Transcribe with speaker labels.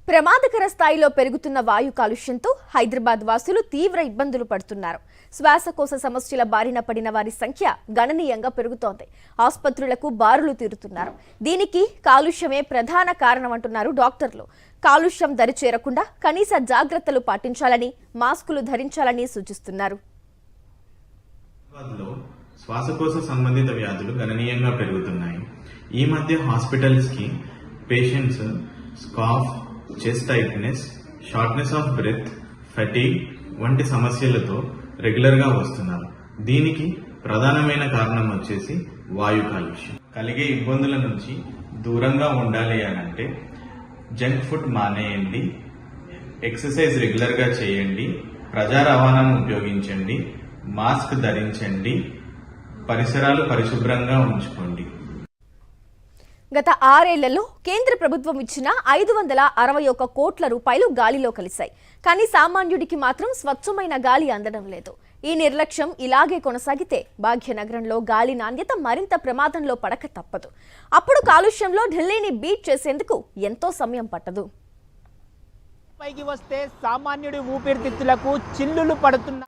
Speaker 1: ప్రమాదకర స్థాయిలో పెరుగుతున్న వాయు కాలుష్యంతో హైదరాబాద్ వాసులు తీవ్ర ఇబ్బందులు పడుతున్నారు. శ్వాసకోశ సమస్యల బారిన పడిన వారి సంఖ్య గణనీయంగా పెరుగుతోంది. ఆసుపత్రులకు బారులు తీరుతున్నారు. దీనికి కాలుష్యమే ప్రధాన కారణమంటున్నారు డాక్టర్లు. కాలుష్యం దరిచేరకుండా కనీస జాగ్రత్తలు పాటించాలని, మాస్కులు ధరించాలని సూచిస్తున్నారు.
Speaker 2: శ్వాసకోశ సంబంధిత వ్యాధులు గణనీయంగా పెరుగుతున్నాయి. ఈ మధ్య హాస్పిటల్స్ కి పేషెంట్స్ స్కాఫ్, chest tightness, shortness of breath, fatigue వంటి సమస్యలతో రెగ్యులర్ గా వస్తున్నారు. దీనికి ప్రధానమైన కారణం వచ్చేసి వాయు కాలుష్యం. కలిగే ఇబ్బందుల నుంచి దూరంగా ఉండాలి అనంటే జంక్ ఫుడ్ మానేయండి, ఎక్సర్సైజ్ రెగ్యులర్ గా చేయండి, ప్రజా రవాణాను ఉపయోగించండి, మాస్క్ ధరించండి, పరిసరాలు పరిశుభ్రంగా ఉంచుకోండి.
Speaker 1: గత 6 ఏళ్లలో కేంద్ర ప్రభుత్వం ఇచ్చిన 561 కోట్ల రూపాయలు గాలిలో కలిశాయి. కానీ సామాన్యుడికి మాత్రం స్వచ్ఛమైన గాలి అందడం లేదు. ఈ నిర్లక్ష్యం ఇలాగే కొనసాగితే భాగ్యనగరంలో గాలి నాణ్యత మరింత ప్రమాదంలో పడక తప్పదు. అప్పుడు కాలుష్యంలో ఢిల్లీని బీట్ చేసేందుకు ఎంతో సమయం పట్టదు.
Speaker 3: పైకి వస్తే సామాన్యుడి ఊపిరితిత్తులకు చిల్లులు పడుతున్న